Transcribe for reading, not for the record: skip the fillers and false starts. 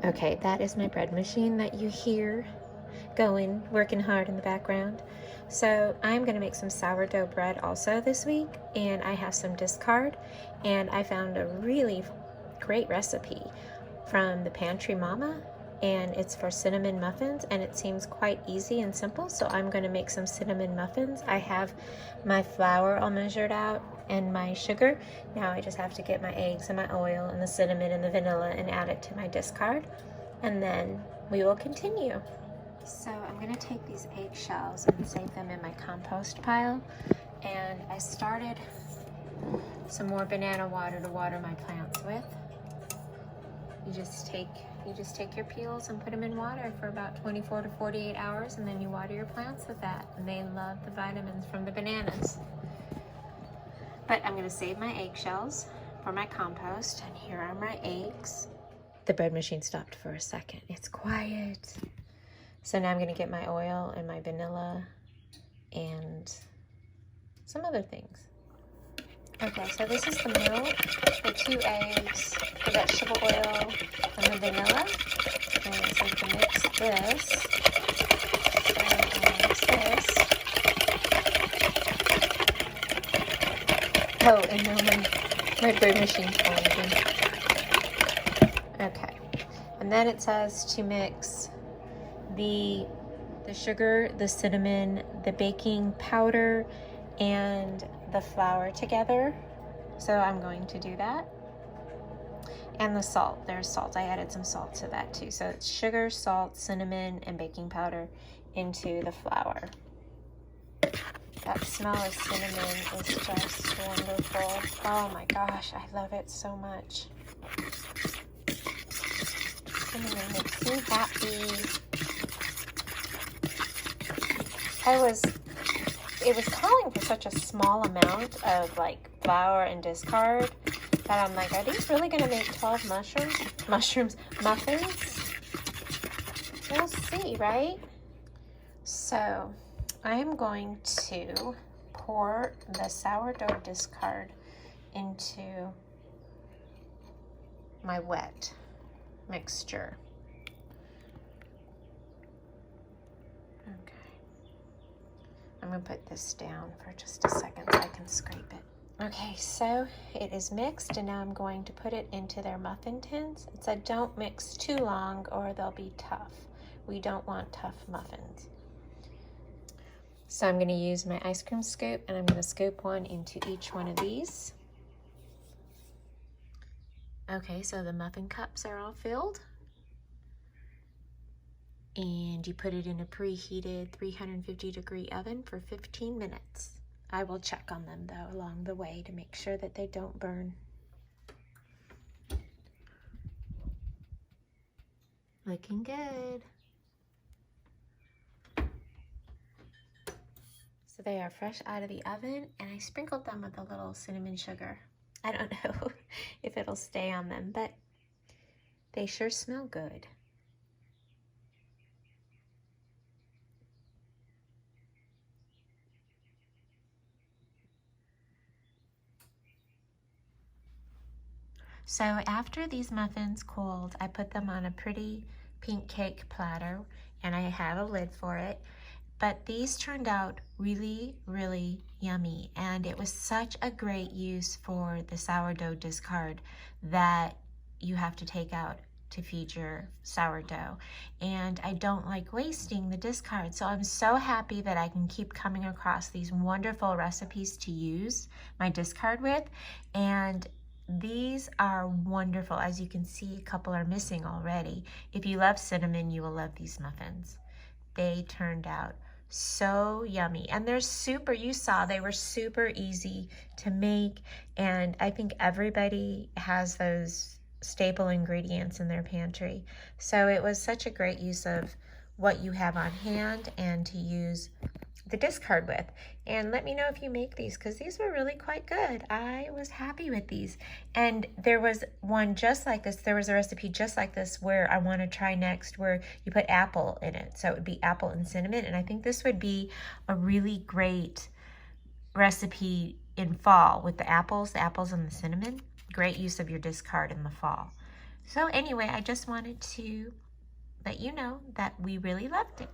Okay, that is my bread machine that you hear going, working hard in the background. So I'm gonna make some sourdough bread also this week, and I have some discard, and I found a really great recipe from the Pantry Mama, and it's for cinnamon muffins, and it seems quite easy and simple. So I'm going to make some cinnamon muffins. I have my flour all measured out and my sugar. Now I just have to get my eggs and my oil and the cinnamon and the vanilla and add it to my discard, and then we will continue. So I'm going to take these eggshells and save them in my compost pile, and I started some more banana water to water my plants with. You just take your peels and put them in water for about 24 to 48 hours, and then you water your plants with that, and they love the vitamins from the bananas. But I'm gonna save my eggshells for my compost, and here are my eggs. The bread machine stopped for a second. It's quiet. So now I'm gonna get my oil and my vanilla and some other things. Okay, so this is the milk, the 2 eggs, the vegetable oil, and the vanilla. And so to mix this, Oh, and now my bread machine's going. Okay, and then it says to mix the sugar, the cinnamon, the baking powder, and the flour together. So I'm going to do that. And the salt, there's salt. I added some salt to that too. So it's sugar, salt, cinnamon, and baking powder into the flour. That smell of cinnamon is just wonderful. Oh my gosh, I love it so much. Cinnamon makes me happy. It was calling for such a small amount of like flour and discard that I'm like, are these really gonna make 12 muffins? We'll see, right? So I am going to pour the sourdough discard into my wet mixture. Okay. I'm gonna put this down for just a second so I can scrape it. Okay, so it is mixed, and now I'm going to put it into their muffin tins. It said don't mix too long or they'll be tough. We don't want tough muffins. So I'm gonna use my ice cream scoop, and I'm gonna scoop one into each one of these. Okay, so the muffin cups are all filled. And you put it in a preheated 350-degree oven for 15 minutes. I will check on them though along the way to make sure that they don't burn. Looking good. So they are fresh out of the oven, and I sprinkled them with a little cinnamon sugar. I don't know if it'll stay on them, but they sure smell good. So after these muffins cooled, I put them on a pretty pink cake platter, and I have a lid for it. But these turned out really, really yummy, and it was such a great use for the sourdough discard that you have to take out to feed your sourdough. And I don't like wasting the discard, so I'm so happy that I can keep coming across these wonderful recipes to use my discard with. And these are wonderful. As you can see, a couple are missing already. If you love cinnamon, you will love these muffins. They turned out so yummy, and they're super, you saw they were super easy to make, and I think everybody has those staple ingredients in their pantry. So it was such a great use of what you have on hand and to use the discard with. And let me know if you make these, because these were really quite good. I was happy with these. And there was one just like this. There was a recipe just like this where I want to try next, where you put apple in it. So it would be apple and cinnamon. And I think this would be a really great recipe in fall with the apples and the cinnamon. Great use of your discard in the fall. So anyway, I just wanted to let you know that we really loved it.